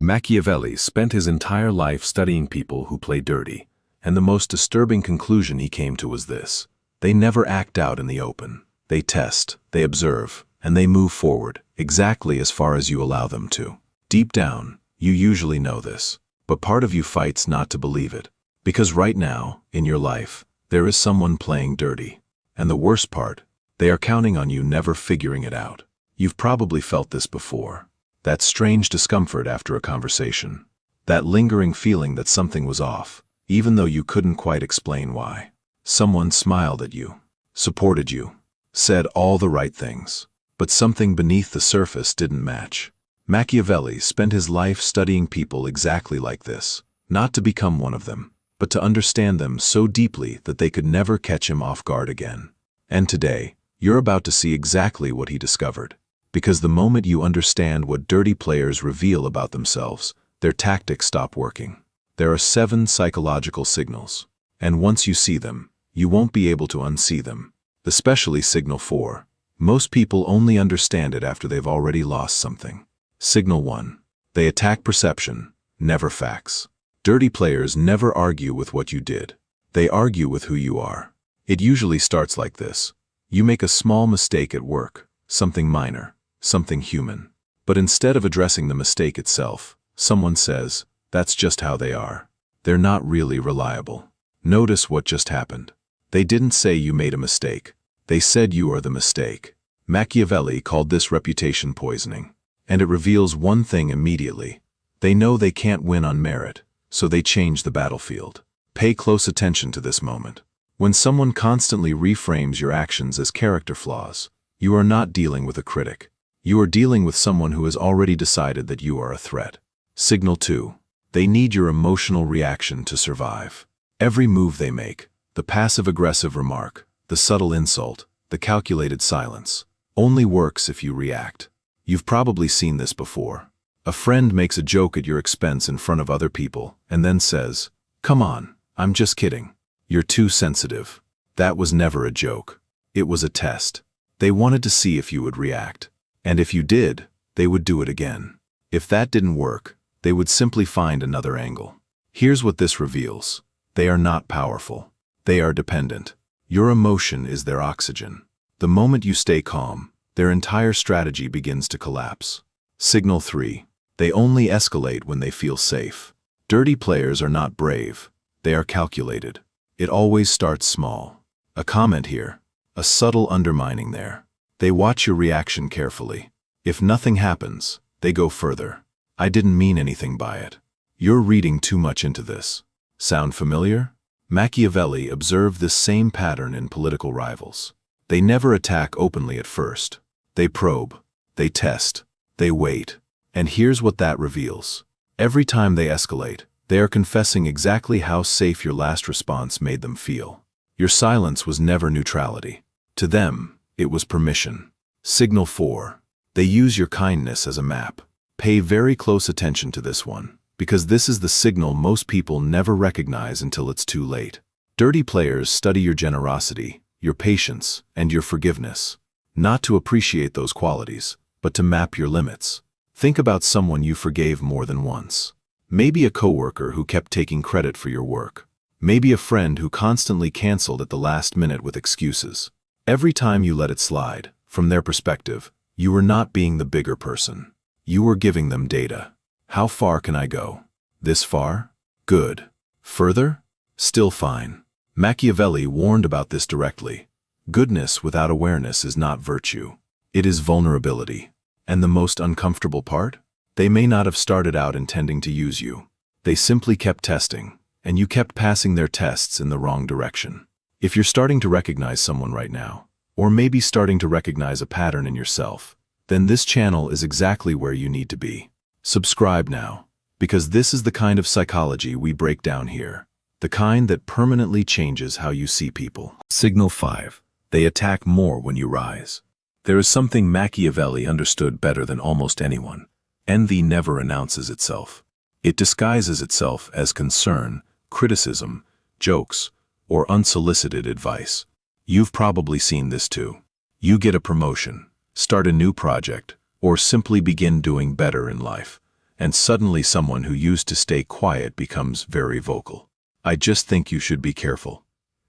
Machiavelli spent his entire life studying people who play dirty, and the most disturbing conclusion he came to was this: they never act out in the open. They test, they observe, and they move forward, exactly as far as you allow them to. Deep down, you usually know this, but part of you fights not to believe it. Because right now, in your life, there is someone playing dirty. And the worst part, they are counting on you never figuring it out. You've probably felt this before. That strange discomfort after a conversation. That lingering feeling that something was off, even though you couldn't quite explain why. Someone smiled at you, supported you, said all the right things, but something beneath the surface didn't match. Machiavelli spent his life studying people exactly like this, not to become one of them, but to understand them so deeply that they could never catch him off guard again. And today, you're about to see exactly what he discovered. Because the moment you understand what dirty players reveal about themselves, their tactics stop working. There are 7 psychological signals, and once you see them, you won't be able to unsee them. Especially signal 4. Most people only understand it after they've already lost something. Signal 1. They attack perception, never facts. Dirty players never argue with what you did. They argue with who you are. It usually starts like this. You make a small mistake at work, something minor, something human. But instead of addressing the mistake itself, someone says, "That's just how they are. They're not really reliable." Notice what just happened. They didn't say you made a mistake. They said you are the mistake. Machiavelli called this reputation poisoning. And it reveals one thing immediately. They know they can't win on merit, so they change the battlefield. Pay close attention to this moment. When someone constantly reframes your actions as character flaws, you are not dealing with a critic. You are dealing with someone who has already decided that you are a threat. Signal 2. They need your emotional reaction to survive. Every move they make, the passive-aggressive remark, the subtle insult, the calculated silence, only works if you react. You've probably seen this before. A friend makes a joke at your expense in front of other people and then says, "Come on, I'm just kidding. You're too sensitive." That was never a joke. It was a test. They wanted to see if you would react. And if you did, they would do it again. If that didn't work, they would simply find another angle. Here's what this reveals. They are not powerful. They are dependent. Your emotion is their oxygen. The moment you stay calm, their entire strategy begins to collapse. Signal 3. They only escalate when they feel safe. Dirty players are not brave. They are calculated. It always starts small. A comment here, a subtle undermining there. They watch your reaction carefully. If nothing happens, they go further. "I didn't mean anything by it. You're reading too much into this." Sound familiar? Machiavelli observed this same pattern in political rivals. They never attack openly at first. They probe, they test, they wait. And here's what that reveals. Every time they escalate, they are confessing exactly how safe your last response made them feel. Your silence was never neutrality. To them, it was permission. Signal 4. They use your kindness as a map. Pay very close attention to this one, because this is the signal most people never recognize until it's too late. Dirty players study your generosity, your patience, and your forgiveness. Not to appreciate those qualities, but to map your limits. Think about someone you forgave more than once. Maybe a coworker who kept taking credit for your work. Maybe a friend who constantly canceled at the last minute with excuses. Every time you let it slide, from their perspective, you were not being the bigger person. You were giving them data. How far can I go? This far? Good. Further? Still fine. Machiavelli warned about this directly. Goodness without awareness is not virtue. It is vulnerability. And the most uncomfortable part? They may not have started out intending to use you. They simply kept testing, and you kept passing their tests in the wrong direction. If you're starting to recognize someone right now, or maybe starting to recognize a pattern in yourself, then this channel is exactly where you need to be. Subscribe now, because this is the kind of psychology we break down here. The kind that permanently changes how you see people. Signal 5. They attack more when you rise. There is something Machiavelli understood better than almost anyone. Envy never announces itself. It disguises itself as concern, criticism, jokes, or unsolicited advice. You've probably seen this too. You get a promotion, start a new project, or simply begin doing better in life, and suddenly someone who used to stay quiet becomes very vocal. I just think you should be careful.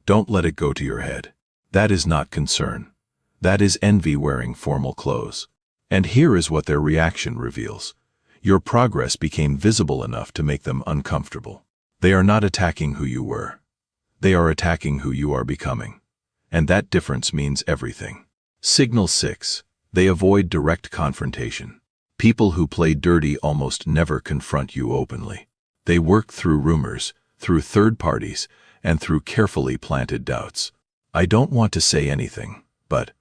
Don't let it go to your head. That is not concern. That is envy wearing formal clothes. And here is what their reaction reveals. Your progress became visible enough to make them uncomfortable. They are not attacking who you were. They are attacking who you are becoming. And that difference means everything. Signal 6. They avoid direct confrontation. People who play dirty almost never confront you openly. They work through rumors, through third parties, and through carefully planted doubts. I don't want to say anything, but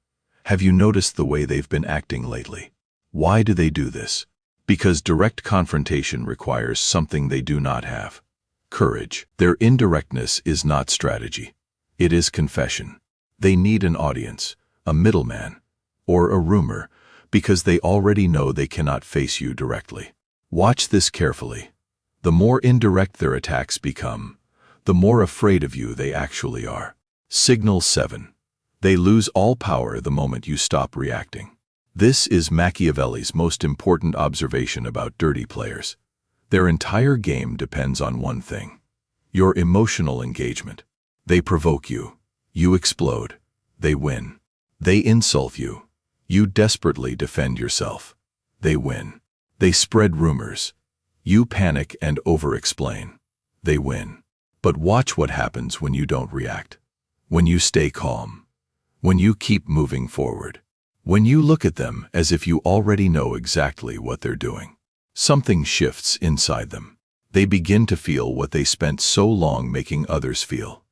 have you noticed the way they've been acting lately? Why do they do this? Because direct confrontation requires something they do not have. Courage. Their indirectness is not strategy. It is confession. They need an audience, a middleman, or a rumor, because they already know they cannot face you directly. Watch this carefully. The more indirect their attacks become, the more afraid of you they actually are. Signal 7. They lose all power the moment you stop reacting. This is Machiavelli's most important observation about dirty players. Their entire game depends on one thing: your emotional engagement. They provoke you. You explode. They win. They insult you. You desperately defend yourself. They win. They spread rumors. You panic and over-explain. They win. But watch what happens when you don't react. When you stay calm. When you keep moving forward. When you look at them as if you already know exactly what they're doing. Something shifts inside them. They begin to feel what they spent so long making others feel.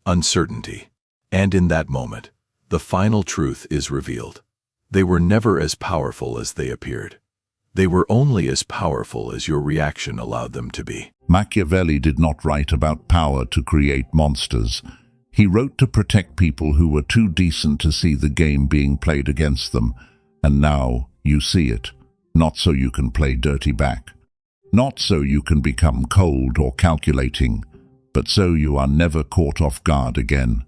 Uncertainty. And in that moment, the final truth is revealed. They were never as powerful as they appeared. They were only as powerful as your reaction allowed them to be. Machiavelli did not write about power to create monsters. He wrote to protect people who were too decent to see the game being played against them. And now you see it. Not so you can play dirty back. Not so you can become cold or calculating, but so you are never caught off guard again.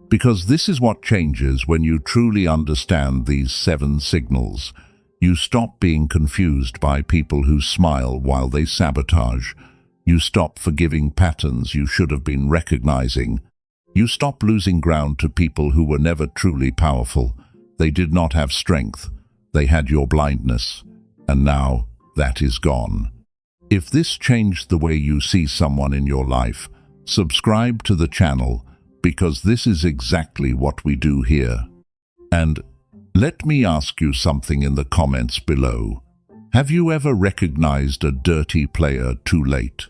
Because this is what changes when you truly understand these 7 signals. You stop being confused by people who smile while they sabotage. You stop forgiving patterns you should have been recognizing. You stop losing ground to people who were never truly powerful. They did not have strength. They had your blindness. And now that is gone. If this changed the way you see someone in your life, subscribe to the channel, because this is exactly what we do here. And let me ask you something in the comments below. Have you ever recognized a dirty player too late?